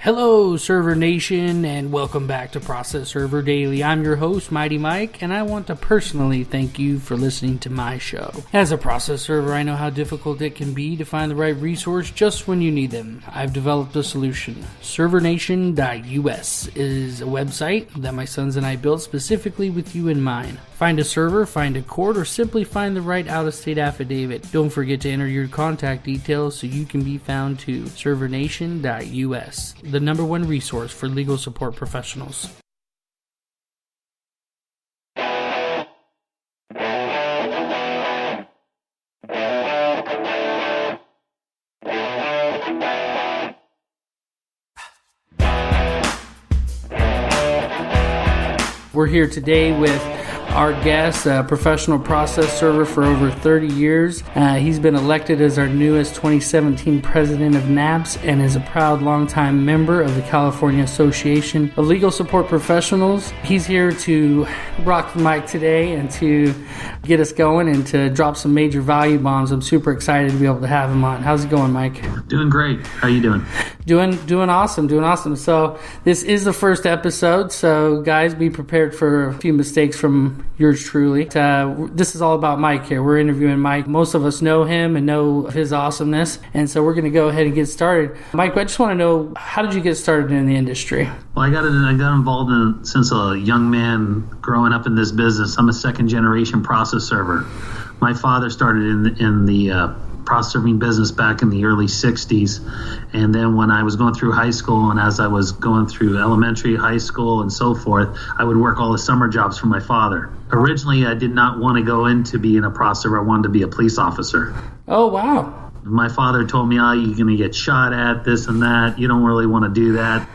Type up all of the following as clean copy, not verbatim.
Hello, Server Nation, and welcome back to Process Server Daily. I'm your host, Mighty Mike, and I want to personally thank you for listening to my show. As a process server, I know how difficult it can be to find the right resource just when you need them. I've developed a solution. ServerNation.us is a website that my sons and I built specifically with you in mind. Find a server, find a court, or simply find the right out-of-state affidavit. Don't forget to enter your contact details so you can be found too. ServerNation.us, the number one resource for legal support professionals. We're here today with our guest, a professional process server for over 30 years. He's been elected as our newest 2017 president of NAPS and is a proud longtime member of the California Association of Legal Support Professionals. He's here to rock the mic today and to get us going and to drop some major value bombs. I'm super excited to be able to have him on. How's it going, Mike? Doing great. How you doing? Doing awesome. So this is the first episode, so guys, be prepared for a few mistakes from yours truly. This is all about Mike here. We're interviewing Mike. Most of us know him and know his awesomeness, and so we're going to go ahead and get started. Mike, I just want to know, how did you get started in the industry? Well, I got involved in since a young man growing up in this business. I'm a second generation process server. My father started in the process serving business back in the early 60s, and then when I was going through high school and as I was going through elementary, high school, and so forth, I would work all the summer jobs for my father. Originally, I did not want to go into being a process server. I wanted to be a police officer. Oh, wow. My father told me, you're going to get shot at, this and that. You don't really want to do that.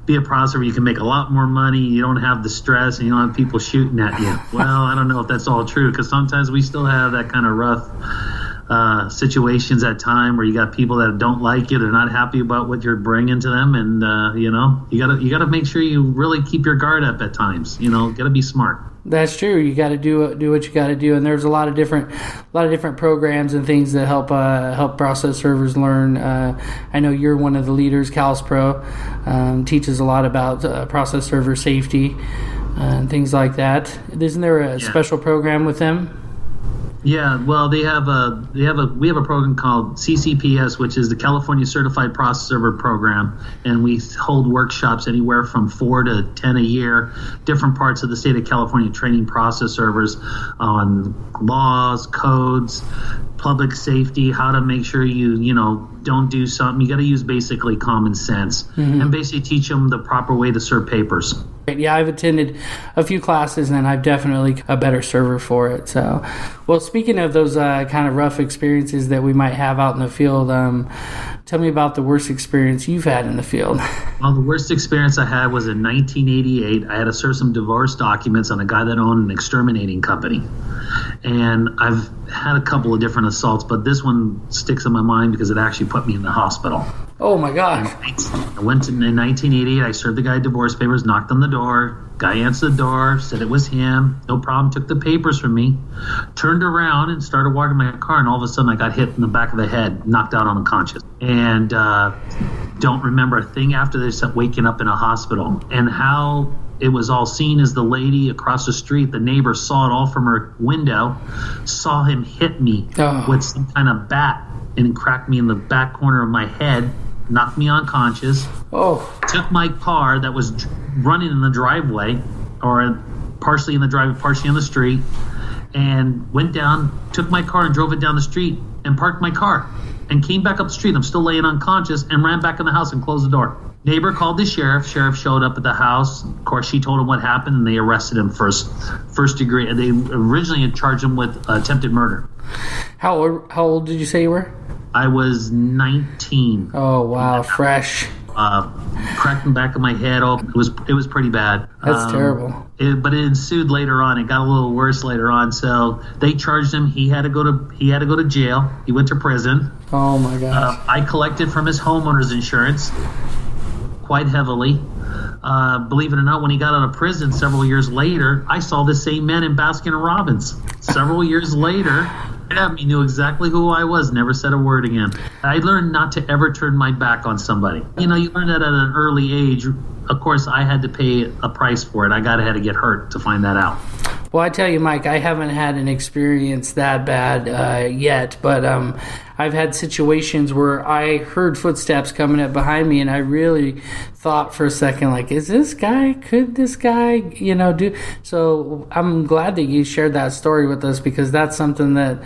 Be a process server, you can make a lot more money. You don't have the stress, and you don't have people shooting at you. Well, I don't know if that's all true, because sometimes we still have that kind of rough situations at time where you got people that don't like you, they're not happy about what you're bringing to them, and you gotta make sure you really keep your guard up at times. Gotta be smart. That's true. You got to do what you got to do, and there's a lot of different programs and things that help process servers learn. I know you're one of the leaders. CALSPRO teaches a lot about process server safety and things like that. Isn't there a special program with them? Yeah, well, we have a program called CCPS, which is the California Certified Process Server Program, and we hold workshops anywhere from 4 to 10 a year, different parts of the state of California, training process servers on laws, codes, public safety, how to make sure you don't do something. You got to use basically common sense, and basically teach them the proper way to serve papers. Yeah, I've attended a few classes, and I'm definitely a better server for it. So, well, speaking of those kind of rough experiences that we might have out in the field, tell me about the worst experience you've had in the field. Well, the worst experience I had was in 1988. I had to serve some divorce documents on a guy that owned an exterminating company. And I've had a couple of different assaults, but this one sticks in my mind because it actually put me in the hospital. Oh, my gosh. I went in 1988. I served the guy divorce papers, knocked on the door. Guy answered the door, said it was him. No problem, took the papers from me, turned around and started walking my car, and all of a sudden I got hit in the back of the head, knocked out unconscious. And don't remember a thing after this except waking up in a hospital. And how it was all seen as the lady across the street, the neighbor saw it all from her window, saw him hit me with some kind of bat and cracked me in the back corner of my head, knocked me unconscious, took my car that was running in the driveway, or partially in the driveway, partially on the street, and went down, took my car and drove it down the street and parked my car and came back up the street. I'm still laying unconscious, and ran back in the house and closed the door. Neighbor called the sheriff. Sheriff showed up at the house. Of course, she told him what happened, and they arrested him first degree. They originally had charged him with attempted murder. How old did you say you were? I was 19. Oh, wow, fresh. Cracked in the back of my head. It was pretty bad. That's terrible. But it ensued later on. It got a little worse later on. So they charged him. He had to go to jail. He went to prison. Oh my gosh. I collected from his homeowner's insurance quite heavily. Believe it or not, when he got out of prison several years later, I saw the same man in Baskin & Robbins. Several years later, at me, knew exactly who I was, never said a word again. I learned not to ever turn my back on somebody. You learn that at an early age. Of course, I had to pay a price for it. I had to get hurt to find that out. Well, I tell you, Mike, I haven't had an experience that bad yet, but I've had situations where I heard footsteps coming up behind me, and I really thought for a second, like, could this guy, do? So I'm glad that you shared that story with us, because that's something that,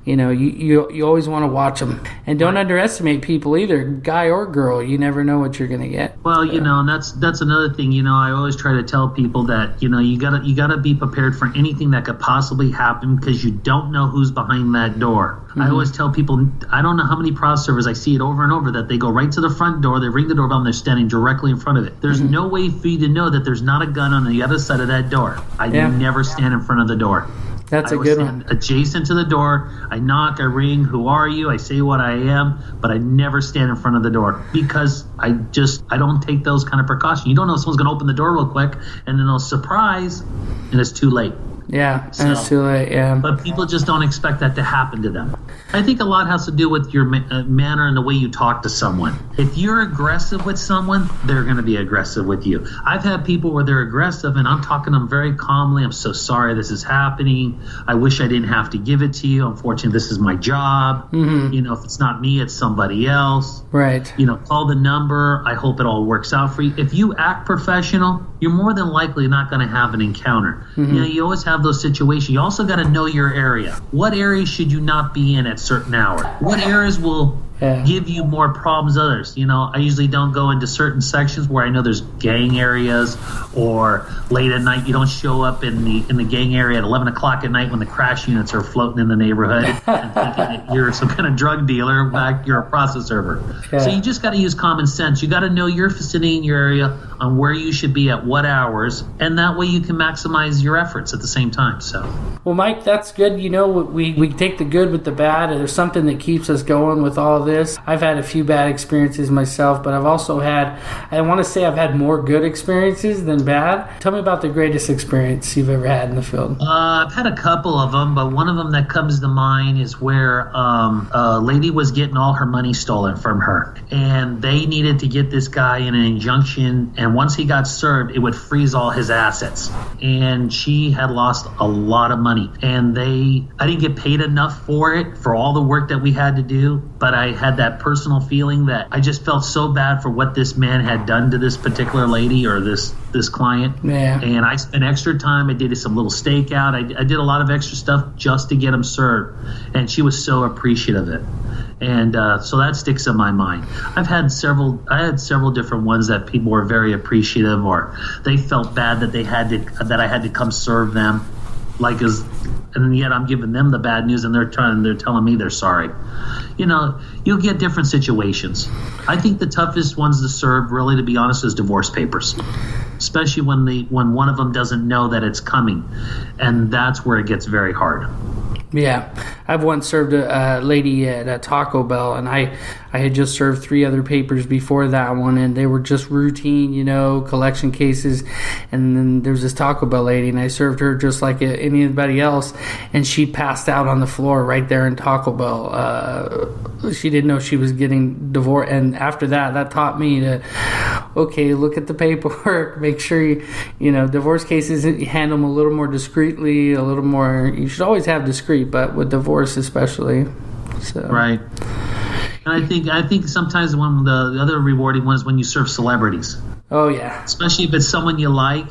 you always want to watch them. And don't underestimate people either, guy or girl. You never know what you're going to get. Well, and that's another thing, I always try to tell people that, you gotta be prepared for anything that could possibly happen, because you don't know who's behind that door. Mm-hmm. I always tell people, I don't know how many process servers, I see it over and over, that they go right to the front door, they ring the doorbell, and they're standing directly in front of it. There's no way for you to know that there's not a gun on the other side of that door. I never stand in front of the door. That's a good one. Adjacent to the door, I knock, I ring, who are you? I say what I am, but I never stand in front of the door, because I don't take those kind of precautions. You don't know if someone's going to open the door real quick, and then they'll surprise, and it's too late. Yeah, and it's too late, yeah. But people just don't expect that to happen to them. I think a lot has to do with your manner and the way you talk to someone. If you're aggressive with someone, they're going to be aggressive with you. I've had people where they're aggressive, and I'm talking to them very calmly. I'm so sorry this is happening. I wish I didn't have to give it to you. Unfortunately, this is my job. Mm-hmm. If it's not me, it's somebody else. Right. Call the number. I hope it all works out for you. If you act professional, you're more than likely not going to have an encounter. Mm-hmm. You always have those situations. You also got to know your area. What areas should you not be in at certain hours? What areas will give you more problems than others? I usually don't go into certain sections where I know there's gang areas, or late at night. You don't show up in the gang area at 11 o'clock at night when the crash units are floating in the neighborhood and thinking that you're some kind of drug dealer. In fact, you're a process server. So you just got to use common sense. You got to know your vicinity and your area on where you should be at what hours, and that way you can maximize your efforts at the same time. So, well, Mike, that's good. We take the good with the bad, and there's something that keeps us going with all this. I've had a few bad experiences myself, but I've also I've had more good experiences than bad. Tell me about the greatest experience you've ever had in the field. I've had a couple of them, but one of them that comes to mind is where a lady was getting all her money stolen from her, and they needed to get this guy in an injunction, and once he got served, it would freeze all his assets, and she had lost a lot of money, and I didn't get paid enough for it, for all the work that we had to do, but I had that personal feeling that I just felt so bad for what this man had done to this particular lady, or this client. Yeah. And I spent extra time. I did some little stakeout. I did a lot of extra stuff just to get him served, and she was so appreciative of it. And so that sticks in my mind. I had several different ones that people were very appreciative, or they felt bad that I had to come serve them, and yet I'm giving them the bad news, and they're telling me they're sorry. You'll get different situations. I think the toughest ones to serve, really, to be honest, is divorce papers, especially when one of them doesn't know that it's coming, and that's where it gets very hard. Yeah, I've once served a lady at a Taco Bell, and I had just served 3 other papers before that one, and they were just routine, collection cases. And then there's this Taco Bell lady, and I served her just like anybody else, and she passed out on the floor right there in Taco Bell. She didn't know she was getting divorced, and after that taught me to, look at the paperwork, make sure divorce cases, you handle them a little more discreetly, a little more. You should always have discreet, but with divorce especially. So. Right. And I think sometimes one of the other rewarding ones when you serve celebrities. Oh yeah. Especially if it's someone you like,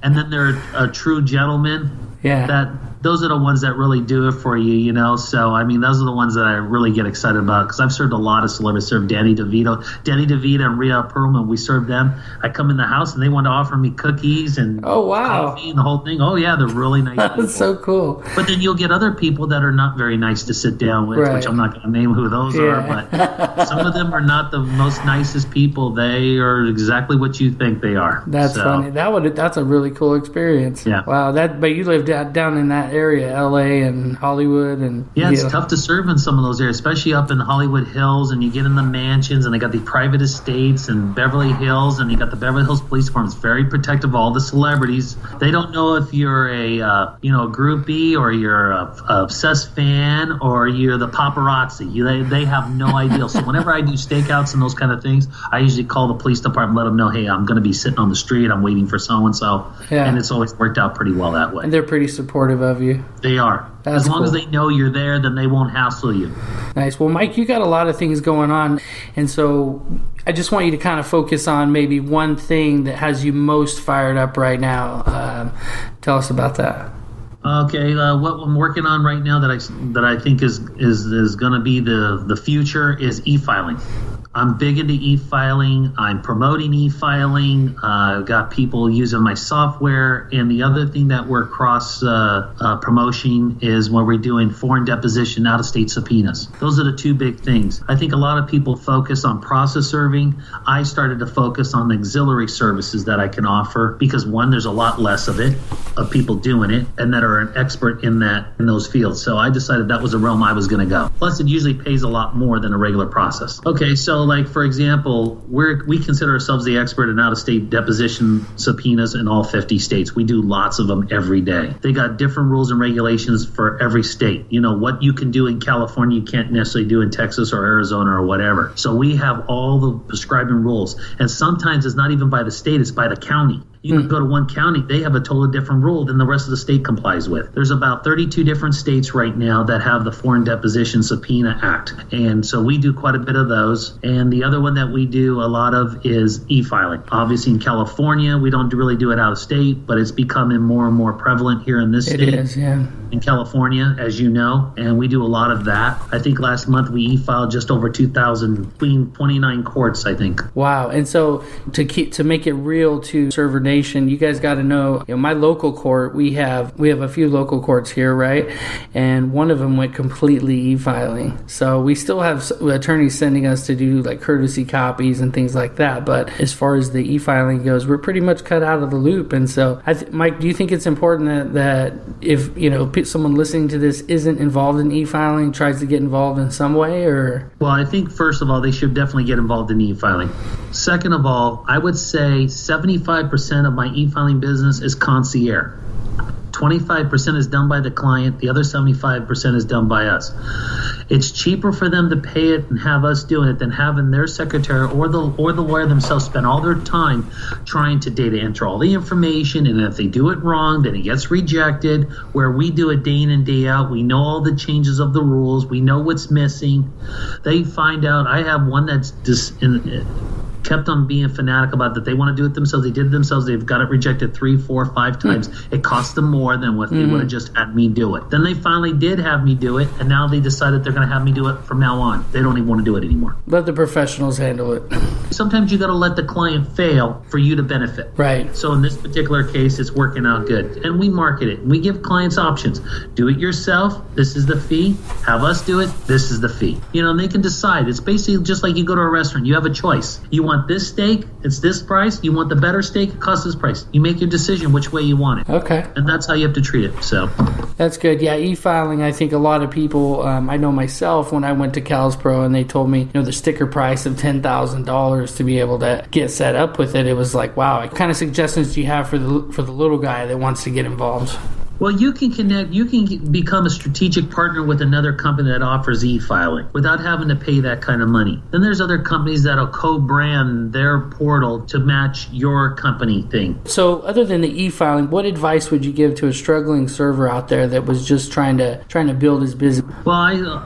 and then they're a true gentleman. Yeah. Those are the ones that really do it for you, So, those are the ones that I really get excited about, because I've served a lot of celebrities. I served Danny DeVito and Rhea Perlman. We served them. I come in the house, and they want to offer me cookies and coffee and the whole thing. Oh, yeah, they're really nice people. That's so cool. But then you'll get other people that are not very nice to sit down with, which I'm not going to name who those are. But some of them are not the most nicest people. They are exactly what you think they are. That's funny. That's a really cool experience. Yeah. Wow. But you lived down in that that area, LA and Hollywood. And yeah, it's tough to serve in some of those areas, especially up in the Hollywood Hills, and you get in the mansions, and they got the private estates and Beverly Hills, and you got the Beverly Hills Police Department. It's very protective of all the celebrities. They don't know if you're a groupie, or you're a obsessed fan, or you're the paparazzi. They have no idea. So whenever I do stakeouts and those kind of things, I usually call the police department, let them know, hey, I'm going to be sitting on the street, I'm waiting for so-and-so. Yeah. And it's always worked out pretty well that way. And they're pretty supportive of you. They are. As long as they know you're there, then they won't hassle you. Nice. Well, Mike, you got a lot of things going on, and so I just want you to kind of focus on maybe one thing that has you most fired up right now. Tell us about that. Okay, what I'm working on right now that I think is going to be the future is e-filing. I'm big into e-filing. I'm promoting e-filing. I've got people using my software. And the other thing that we're cross promoting is when we're doing foreign deposition, out-of-state subpoenas. Those are the two big things. I think a lot of people focus on process serving. I started to focus on the auxiliary services that I can offer because, one, there's a lot less of people doing it and that are an expert in those fields. So I decided that was a realm I was going to go. Plus, it usually pays a lot more than a regular process. Okay, so like, for example, we consider ourselves the expert in out-of-state deposition subpoenas in all 50 states. We do lots of them every day. They got different rules and regulations for every state. You know, what you can do in California, you can't necessarily do in Texas or Arizona or whatever. So we have all the prescribing rules. And sometimes it's not even by the state, it's by the county. You can go to one county, they have a totally different rule than the rest of the state complies with. There's about 32 different states right now that have the Foreign Deposition Subpoena Act. And so we do quite a bit of those. And the other one that we do a lot of is e-filing. Obviously in California, we don't really do it out of state, but it's becoming more and more prevalent here in this state. It is, yeah. In California, as you know, and we do a lot of that. I think last month we e-filed just over 2,000 between 29 courts, I think. Wow. And so to make it real to server nation, you guys got to know, my local court, we have a few local courts here, right? And one of them went completely e-filing. So we still have attorneys sending us to do like courtesy copies and things like that. But as far as the e-filing goes, we're pretty much cut out of the loop. And so, Mike, do you think it's important that if, someone listening to this isn't involved in e-filing, tries to get involved in some way, or? Well, I think first of all, they should definitely get involved in e-filing. Second of all, I would say 75% of my e-filing business is concierge. 25% is done by the client. The other 75% is done by us. It's cheaper for them to pay it and have us doing it than having their secretary or the lawyer themselves spend all their time trying to data enter all the information. And if they do it wrong, then it gets rejected. Where we do it day in and day out, we know all the changes of the rules. We know what's missing. They find out. I have one that's just kept on being fanatic about that. They want to do it themselves. They did it themselves. They've got it rejected 3, 4, 5 times. It costs them more than what they would have just had me do it. Then they finally did have me do it, and now they decided they're going to have me do it from now on. They don't even want to do it anymore. Let the professionals handle it. Sometimes you got to let the client fail for you to benefit. Right. So in this particular case, it's working out good. And we market it. We give clients options. Do it yourself. This is the fee. Have us do it. This is the fee. And they can decide. It's basically just like you go to a restaurant. You have a choice. You want this steak, it's this price. You want the better steak, it costs this price. You make your decision which way you want it. Okay. And that's how you have to treat it. So that's good. Yeah, e-filing, I think a lot of people, I know myself when I went to CALSPRO and they told me, the sticker price of $10,000 to be able to get set up with it, it was like, wow, what kind of suggestions do you have for the little guy that wants to get involved? Well, you can connect, you can become a strategic partner with another company that offers e-filing without having to pay that kind of money. Then there's other companies that'll co-brand their portal to match your company thing. So other than the e-filing, what advice would you give to a struggling server out there that was just trying to build his business? Well,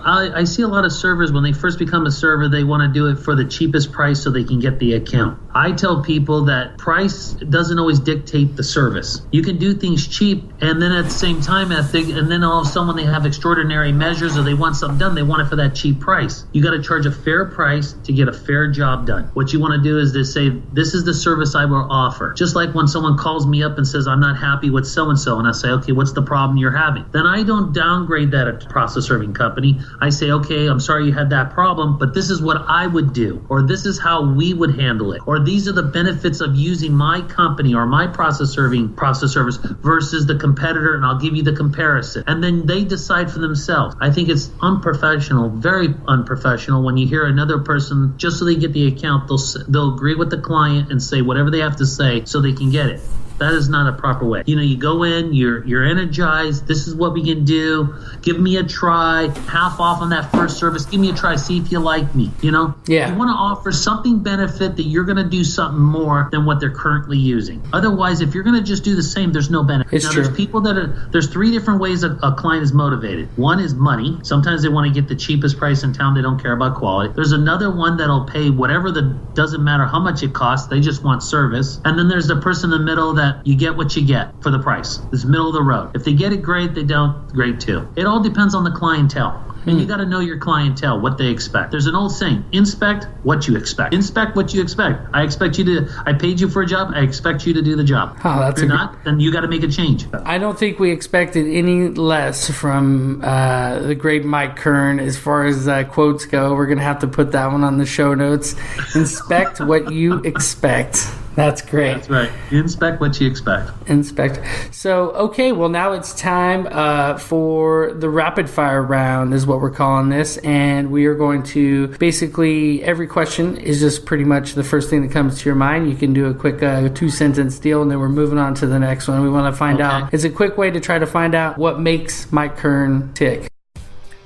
I see a lot of servers, when they first become a server, they want to do it for the cheapest price so they can get the account. I tell people that price doesn't always dictate the service. You can do things cheap, and then at the same time, and then all of a sudden when they have extraordinary measures or they want something done, they want it for that cheap price. You got to charge a fair price to get a fair job done. What you want to do is to say, this is the service I will offer. Just like when someone calls me up and says, I'm not happy with so-and-so, and I say, okay, what's the problem you're having? Then I don't downgrade that at process serving company. I say, okay, I'm sorry you had that problem, but this is what I would do, or this is how we would handle it, or these are the benefits of using my company or my process service versus the competitor competitor and I'll give you the comparison. And then they decide for themselves. I think it's unprofessional, very unprofessional, when you hear another person, just so they get the account, they'll agree with the client and say whatever they have to say so they can get it. That is not a proper way. You go in, you're energized. This is what we can do. Give me a try. Half off on that first service. Give me a try. See if you like me. Yeah. You want to offer something benefit that you're going to do something more than what they're currently using. Otherwise, if you're going to just do the same, there's no benefit. It's true. There's people there's three different ways a client is motivated. One is money. Sometimes they want to get the cheapest price in town. They don't care about quality. There's another one that'll pay whatever doesn't matter how much it costs. They just want service. And then there's the person in the middle that you get what you get for the price. It's middle of the road. If they get it, great. They don't, great too. It all depends on the clientele. And you got to know your clientele, what they expect. There's an old saying, inspect what you expect. Inspect what you expect. I paid you for a job. I expect you to do the job. Oh, that's if you're not, then you got to make a change. I don't think we expected any less from the great Mike Kern as far as quotes go. We're going to have to put that one on the show notes. Inspect what you expect. That's great. That's right. Inspect what you expect. Inspect. So, okay, well, now it's time for the rapid fire round is what we're calling this. And we are going to basically, every question is just pretty much the first thing that comes to your mind. You can do a quick 2-sentence deal, and then we're moving on to the next one. We want to find out. It's a quick way to try to find out what makes Mike Kern tick.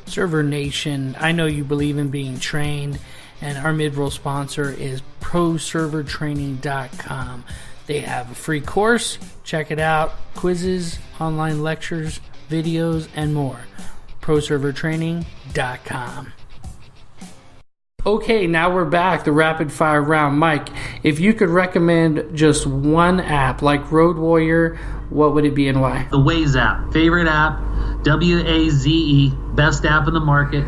Server Nation, I know you believe in being trained. And our mid-roll sponsor is ProServerTraining.com. They have a free course. Check it out. Quizzes, online lectures, videos, and more. ProServerTraining.com. Okay, now we're back. The rapid fire round. Mike, if you could recommend just one app like Road Warrior, what would it be and why? The Waze app. Favorite app. WAZE. Best app in the market.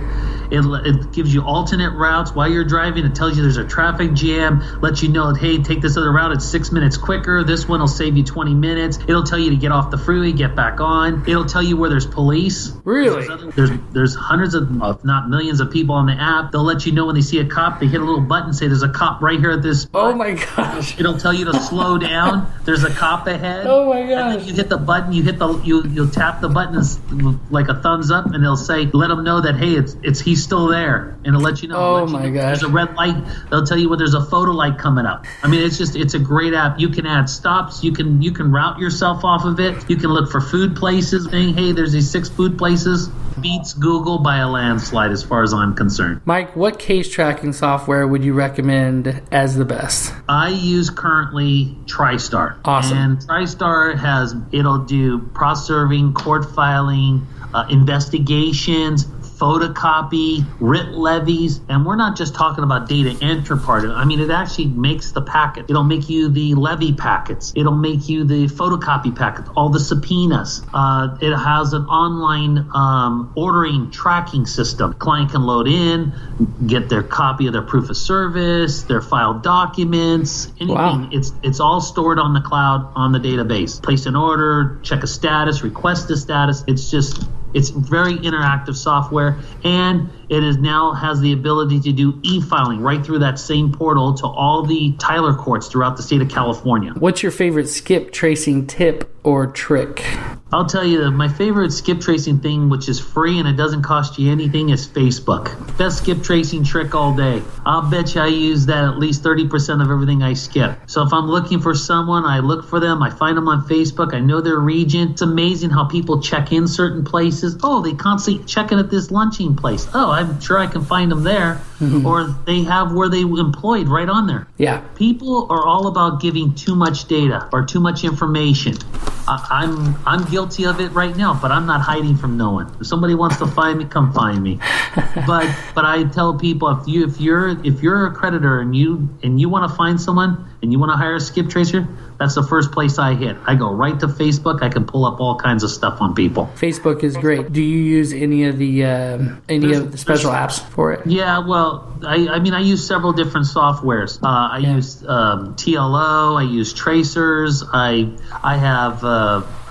It gives you alternate routes while you're driving. It tells you there's a traffic jam, lets you know, hey, take this other route. It's 6 minutes quicker. This one will save you 20 minutes. It'll tell you to get off the freeway, get back on. It'll tell you where there's police. Really? There's hundreds of, if not millions of people on the app. They'll let you know when they see a cop. They hit a little button, say there's a cop right here at this spot. Oh my gosh. It'll tell you to slow down. There's a cop ahead. Oh my gosh. And then you hit the button. You'll tap the button like a thumbs up, and it'll say, let them know that, hey, he's still there, and it'll let you know. Oh my gosh. There's a red light. They'll tell you when there's a photo light coming up. I mean, it's a great app. You can add stops. You can route yourself off of it. You can look for food places, saying, hey, there's these 6 food places. Beats Google by a landslide as far as I'm concerned. Mike, what case tracking software would you recommend as the best? I use currently TriStar. Awesome. And TriStar it'll do process serving, court filing, investigations, photocopy, writ levies, and we're not just talking about data entry part of it. I mean, it actually makes the packet. It'll make you the levy packets. It'll make you the photocopy packets, all the subpoenas. It has an online ordering tracking system. Client can load in, get their copy of their proof of service, their filed documents, anything. Wow. It's all stored on the cloud, on the database. Place an order, check a status, request a status. It's very interactive software, and it now has the ability to do e-filing right through that same portal to all the Tyler courts throughout the state of California. What's your favorite skip tracing tip or trick? I'll tell you, my favorite skip tracing thing, which is free and it doesn't cost you anything, is Facebook. Best skip tracing trick all day. I'll bet you I use that at least 30% of everything I skip. So if I'm looking for someone, I look for them, I find them on Facebook, I know their region. It's amazing how people check in certain places. Oh, they constantly check in at this lunching place. Oh, I'm sure I can find them there. Mm-hmm. Or they have where they employed right on there. Yeah. People are all about giving too much data or too much information. I'm guilty of it right now, but I'm not hiding from no one. If somebody wants to find me, come find me. But I tell people, if you're a creditor and you want to find someone and you want to hire a skip tracer, that's the first place I hit. I go right to Facebook. I can pull up all kinds of stuff on people. Facebook is great. Do you use any of the special apps for it? Yeah, well, I mean, I use several different softwares. I use TLO. I use tracers. I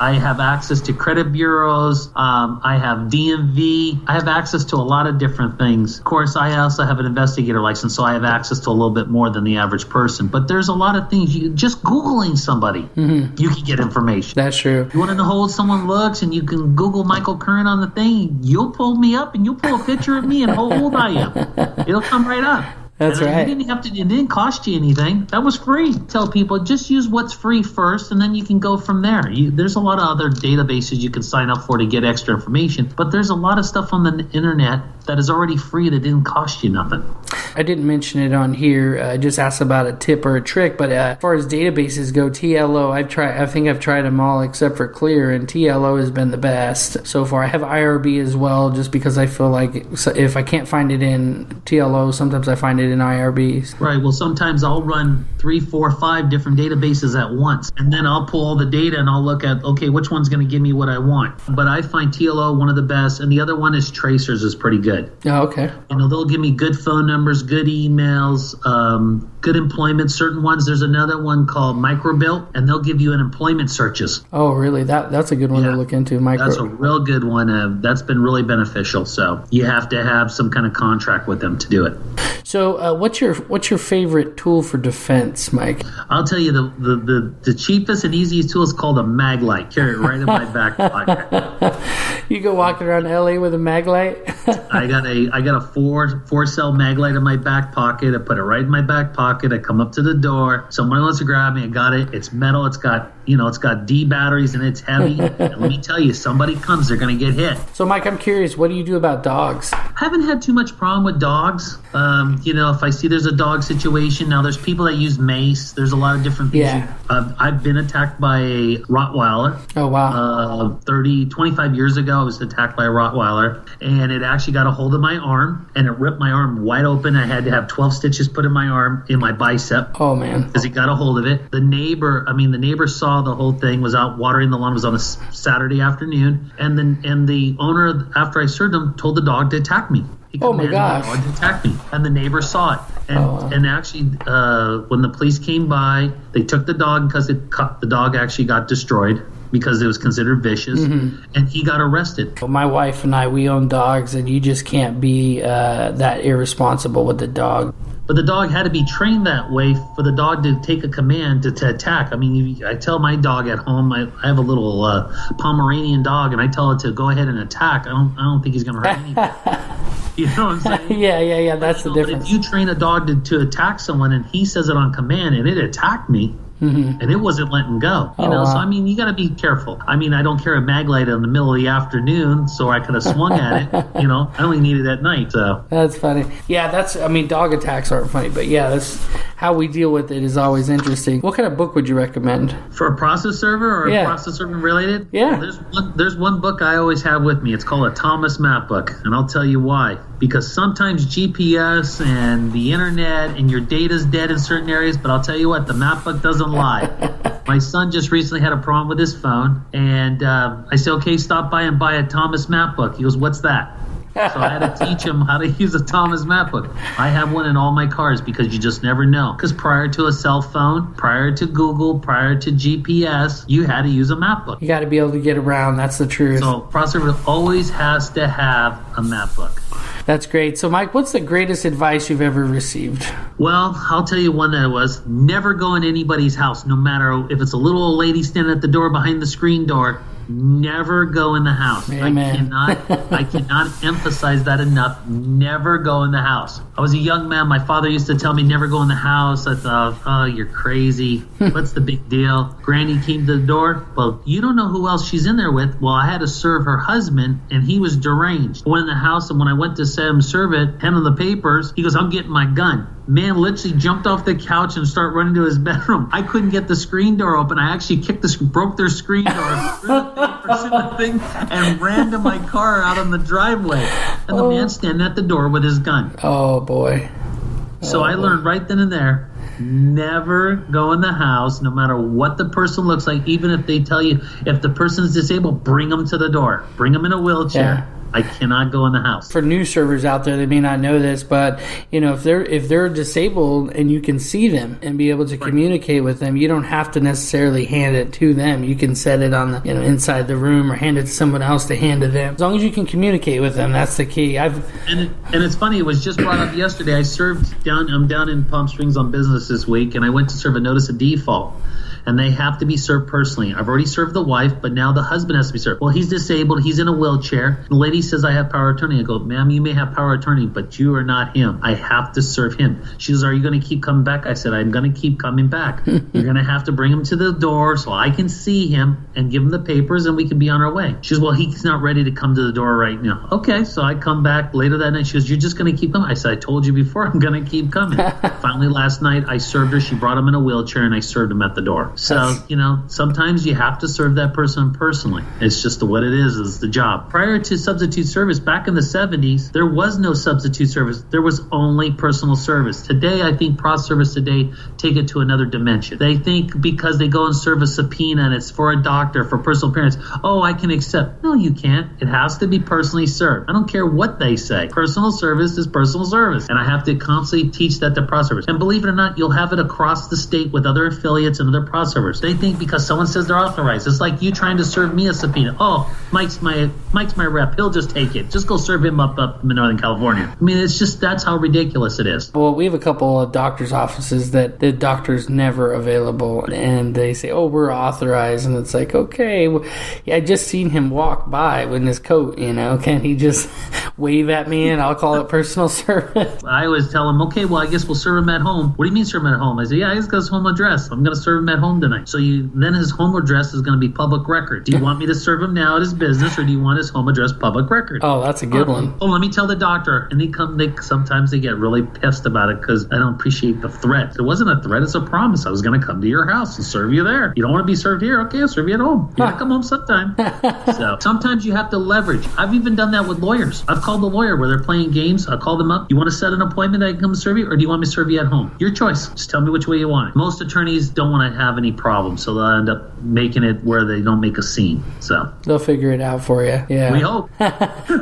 I have access to credit bureaus. I have DMV. I have access to a lot of different things. Of course, I also have an investigator license, so I have access to a little bit more than the average person. But there's a lot of things. Just Googling somebody, you can get information. That's true. You want to know how old someone looks, and you can Google Michael Kern on the thing. You'll pull me up, and you'll pull a picture of me and how old I am. It'll come right up. That's right. You didn't have to. It didn't cost you anything. That was free. Tell people just use what's free first, and then you can go from there. There's a lot of other databases you can sign up for to get extra information, but there's a lot of stuff on the internet that is already free that didn't cost you nothing. I didn't mention it on here. I just asked about a tip or a trick, but as far as databases go, TLO, I think I've tried them all except for Clear, and TLO has been the best so far. I have IRB as well, just because I feel like if I can't find it in TLO, sometimes I find it in IRBs. Right. Well, sometimes I'll run 3, 4, 5 different databases at once, and then I'll pull all the data and I'll look at, okay, which one's going to give me what I want. But I find TLO one of the best, and the other one is Tracers is pretty good. Oh, okay. They'll give me good phone numbers, good emails, good employment. Certain ones, there's another one called Microbuilt, and they'll give you an employment searches. Oh, really? That's a good one to look into. That's a real good one. That's been really beneficial. So you have to have some kind of contract with them to do it. So what's your favorite tool for defense, Mike? I'll tell you the cheapest and easiest tool is called a mag light. Carry it right in my back pocket. You go walking around LA with a mag light? I got a four cell mag light in my back pocket. I put it right in my back pocket. I come up to the door. Someone wants to grab me. I got it. It's metal. It's got D batteries and it's heavy. And let me tell you, somebody comes, they're going to get hit. So, Mike, I'm curious, what do you do about dogs? I haven't had too much problem with dogs. If I see there's a dog situation, now there's people that use mace. There's a lot of different things. Yeah. I've been attacked by a Rottweiler. Oh, wow. 25 years ago, I was attacked by a Rottweiler, and it actually got a hold of my arm, and it ripped my arm wide open. I had to have 12 stitches put in my arm, in my bicep. Oh, man. Because it got a hold of it. The neighbor saw the whole thing, was out watering the lawn. It was on a Saturday afternoon, and the owner, after I served him, told the dog to attack me. Oh my gosh! The dog to attack me, and the neighbor saw it. And actually, when the police came by, they took the dog because the dog actually got destroyed because it was considered vicious, and he got arrested. Well, my wife and I, we own dogs, and you just can't be that irresponsible with the dog. But the dog had to be trained that way for the dog to take a command to attack. I mean, I tell my dog at home, I have a little Pomeranian dog, and I tell it to go ahead and attack. I don't think he's going to hurt anybody. You know what I'm saying? Yeah. That's the difference. If you train a dog to attack someone and he says it on command and it attacked me, and it wasn't letting go, Wow. So I mean, you got to be careful. I mean, I don't carry a mag light in the middle of the afternoon, so I could have swung at it. I only need it at night. So that's funny. Yeah, dog attacks aren't funny, but yeah, that's how we deal with it is always interesting. What kind of book would you recommend for a process server or a process server related? Yeah, there's one book I always have with me. It's called a Thomas map book, and I'll tell you why. Because sometimes GPS and the internet and your data's dead in certain areas, but I'll tell you what, the map book doesn't lie. My son just recently had a problem with his phone, and I said, okay, stop by and buy a Thomas map book. He goes, what's that? So I had to teach him how to use a Thomas map book. I have one in all my cars because you just never know. Because prior to a cell phone, prior to Google, prior to GPS, you had to use a map book. You got to be able to get around. That's the truth. So processor always has to have a map book. That's great. So, Mike, what's the greatest advice you've ever received? Well, I'll tell you one that was never go in anybody's house, no matter if it's a little old lady standing at the door behind the screen door. Never go in the house. Amen. I cannot emphasize that enough. Never go in the house. I was a young man. My father used to tell me never go in the house. I thought, oh, you're crazy. What's the big deal? Granny came to the door. Well, you don't know who else she's in there with. Well, I had to serve her husband, and he was deranged. I went in the house, and when I went to serve it, handle the papers, he goes, I'm getting my gun. Man literally jumped off the couch and started running to his bedroom. I couldn't get the screen door open. I actually broke their screen door, threw the thing, and ran to my car out on the driveway. And the man standing at the door with his gun. Oh, boy. So I learned right then and there, never go in the house, no matter what the person looks like. Even if they tell you, if the person's disabled, bring them to the door. Bring them in a wheelchair. I cannot go in the house. For new servers out there, they may not know this, but if they're disabled and you can see them and be able to communicate with them, you don't have to necessarily hand it to them. You can set it on the inside the room or hand it to someone else to hand to them. As long as you can communicate with them, that's the key. And it's funny. It was just brought up yesterday. I'm down in Palm Springs on business this week, and I went to serve a notice of default. And they have to be served personally. I've already served the wife, but now the husband has to be served. Well, he's disabled. He's in a wheelchair. The lady says, I have power of attorney. I go, ma'am, you may have power of attorney, but you are not him. I have to serve him. She says, are you going to keep coming back? I said, I'm going to keep coming back. You're going to have to bring him to the door so I can see him and give him the papers and we can be on our way. She says, well, he's not ready to come to the door right now. Okay, so I come back later that night. She goes, you're just going to keep coming? I said, I told you before, I'm going to keep coming. Finally, last night, I served her. She brought him in a wheelchair and I served him at the door. So, sometimes you have to serve that person personally. It's just what it is the job. Prior to substitute service, back in the 70s, there was no substitute service. There was only personal service. Today, I think process service today take it to another dimension. They think because they go and serve a subpoena and it's for a doctor, for personal appearance, I can accept. No, you can't. It has to be personally served. I don't care what they say. Personal service is personal service. And I have to constantly teach that to process servers. And believe it or not, you'll have it across the state with other affiliates and other process servers. They think because someone says they're authorized, it's like you trying to serve me a subpoena. Oh, Mike's my rep. He'll just take it. Just go serve him up in Northern California. I mean, it's just, that's how ridiculous it is. Well, we have a couple of doctor's offices that the doctor's never available, and they say, we're authorized, and it's like, okay, I just seen him walk by with his coat, can he just wave at me and I'll call it personal service? I always tell him, okay, well, I guess we'll serve him at home. What do you mean serve him at home? I say, yeah, he's got his home address. I'm going to serve him at home tonight. So then his home address is going to be public record. Do you want me to serve him now at his business, or do you want his home address public record? Oh, that's a good one. Oh, let me tell the doctor. And sometimes they get really pissed about it because I don't appreciate the threat. It wasn't a threat. It's a promise. I was going to come to your house and serve you there. You don't want to be served here? Okay, I'll serve you at home. You got to come home sometime. So sometimes you have to leverage. I've even done that with lawyers. I've called the lawyer where they're playing games. I call them up. You want to set an appointment that I can come serve you, or do you want me to serve you at home? Your choice. Just tell me which way you want it. Most attorneys don't want to have any problems, so they'll end up making it where they don't make a scene. So they'll figure it out for you. Yeah, we hope.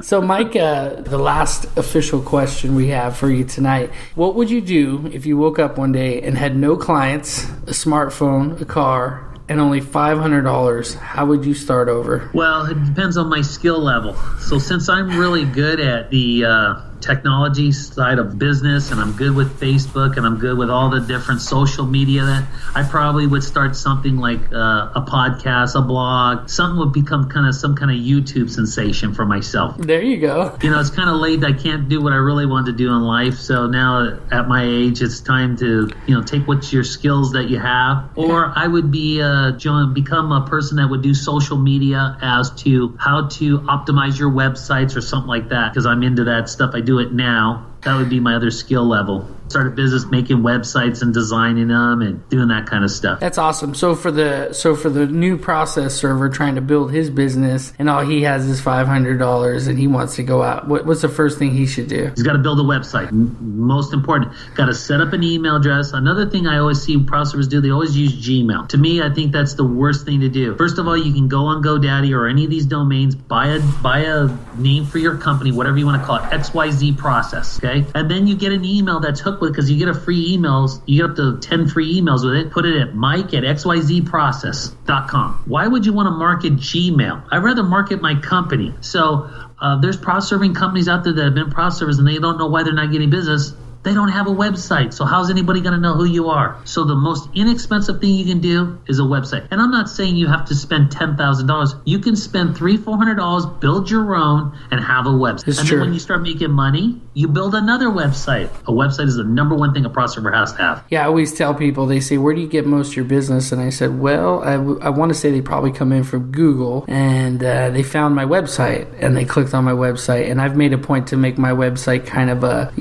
So Mike, the last official question we have for you tonight: what would you do if you woke up one day and had no clients, a smartphone, a car, and only $500? How would you start over? Well, it depends on my skill level. So since I'm really good at the technology side of business, and I'm good with Facebook, and I'm good with all the different social media, that I probably would start something like a podcast, a blog. Something would become some kind of YouTube sensation for myself. There you go. It's kind of late. I can't do what I really want to do in life. So now at my age, it's time to take what's your skills that you have. Or I would become a person that would do social media as to how to optimize your websites or something like that, because I'm into that stuff. I do it now. That would be my other skill level. Start a business making websites and designing them and doing that kind of stuff. That's awesome. So for the new process server trying to build his business and all he has is $500 and he wants to go out, what's the first thing he should do? He's got to build a website. Most important, got to set up an email address. Another thing I always see process servers do, they always use Gmail. To me, I think that's the worst thing to do. First of all, you can go on GoDaddy or any of these domains, buy a name for your company, whatever you want to call it, XYZ process. Okay. And then you get an email that's hooked with, because you get a free emails, you get up to 10 free emails with it. Put it at mike@xyzprocess.com. Why would you want to market Gmail? I'd rather market my company. So there's process serving companies out there that have been process servers and they don't know why they're not getting business. They don't have a website, so how's anybody going to know who you are? So the most inexpensive thing you can do is a website. And I'm not saying you have to spend $10,000. You can spend $300-400, build your own, and have a website. It's and true. Then when you start making money, you build another website. A website is the number one thing a process server has to have. Yeah, I always tell people, they say, where do you get most of your business? And I said, well, I want to say they probably come in from Google, and they found my website, and they clicked on my website. And I've made a point to make my website kind of a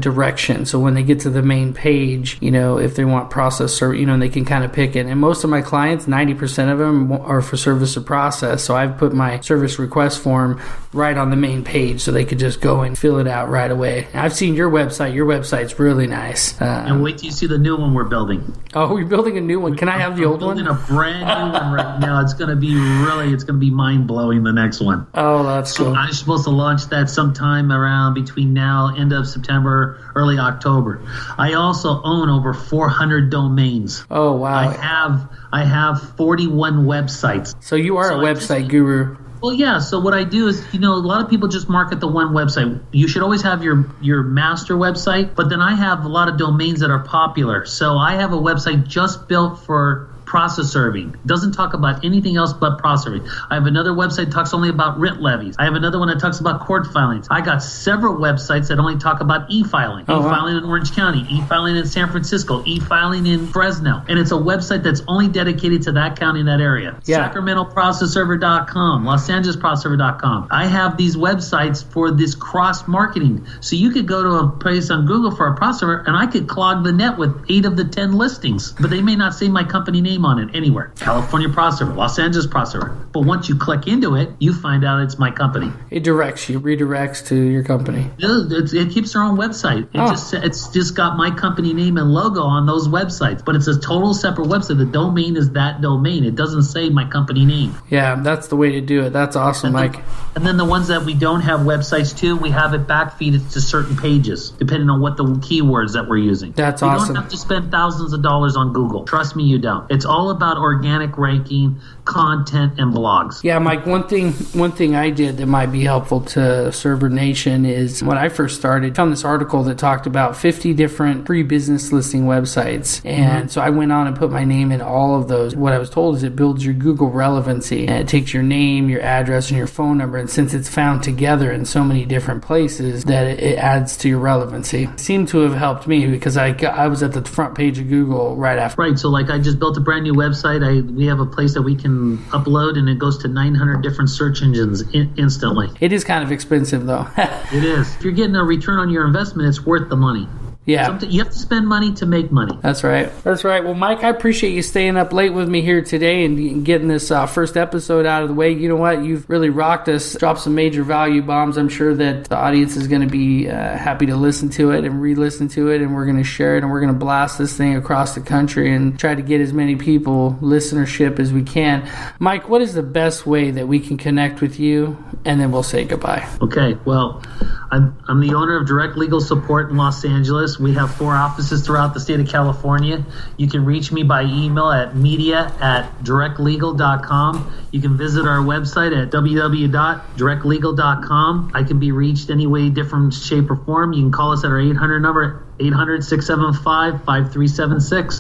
direction. So when they get to the main page, if they want process server, they can kind of pick it. And most of my clients, 90% of them are for service or process. So I've put my service request form right on the main page so they could just go and fill it out right away. I've seen your website. Your website's really nice. And wait till you see the new one we're building. Oh, we're building a new one. Can I have the old one? We're building a brand new one right now. It's going to be mind-blowing, the next one. Oh, that's cool. So I'm supposed to launch that sometime around between now, end of September, early October. I also own over 400 domains. Oh, wow. I have 41 websites. So you are a website guru. Well, yeah. So what I do is, a lot of people just market the one website. You should always have your master website, but then I have a lot of domains that are popular. So I have a website just built for process serving. Doesn't talk about anything else but process serving. I have another website that talks only about writ levies. I have another one that talks about court filings. I got several websites that only talk about e-filing. E-filing in Orange County, e-filing in San Francisco, e-filing in Fresno. And it's a website that's only dedicated to that county and that area. Yeah. SacramentoProcessServer.com, Los Angeles ProcessServer.com. I have these websites for this cross-marketing. So you could go to a place on Google for a process server and I could clog the net with 8 of the 10 listings. But they may not say my company name on it anywhere. California processor, Los Angeles processor. But once you click into it, you find out it's my company. It redirects to your company. It keeps their own website. It's just got my company name and logo on those websites. But it's a total separate website. The domain is that domain. It doesn't say my company name. Yeah, that's the way to do it. That's awesome, Mike. And then the ones that we don't have websites to, we have it backfeed to certain pages, depending on what the keywords that we're using. That's awesome. You don't have to spend thousands of dollars on Google. Trust me, you don't. It's all about organic ranking, content, and blogs. Yeah, Mike, one thing I did that might be helpful to Server Nation is when I first started, I found this article that talked about 50 different free business listing websites. And so I went on and put my name in all of those. What I was told is it builds your Google relevancy. And it takes your name, your address, and your phone number. And since it's found together in so many different places, that it adds to your relevancy. It seemed to have helped me because I was at the front page of Google right after. Right, so like I just built a brand new website. We have a place that we can upload, and it goes to 900 different search engines instantly. It is kind of expensive, though. It is. If you're getting a return on your investment, it's worth the money. Yeah. You have to spend money to make money. That's right. Well, Mike, I appreciate you staying up late with me here today and getting this first episode out of the way. You know what? You've really rocked us, dropped some major value bombs. I'm sure that the audience is going to be happy to listen to it and re-listen to it, and we're going to share it, and we're going to blast this thing across the country and try to get as many people listenership as we can. Mike, what is the best way that we can connect with you? And then we'll say goodbye. Okay. Well, I'm the owner of Direct Legal Support in Los Angeles. We have 4 offices throughout the state of California. You can reach me by email at media@directlegal.com. You can visit our website at www.directlegal.com. I can be reached any way, different shape or form. You can call us at our 800 number, 800-675-5376.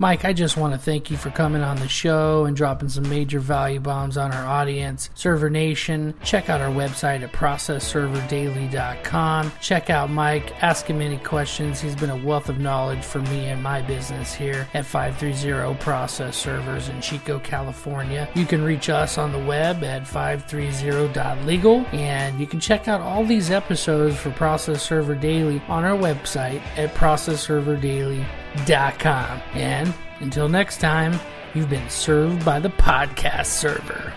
Mike, I just want to thank you for coming on the show and dropping some major value bombs on our audience. Server Nation, check out our website at processserverdaily.com. Check out Mike, ask him any questions. He's been a wealth of knowledge for me and my business here at 530 Process Servers in Chico, California. You can reach us on the web at 530.legal, and you can check out all these episodes for Process Server Daily on our website at processserverdaily.com. And until next time, you've been served by the podcast server.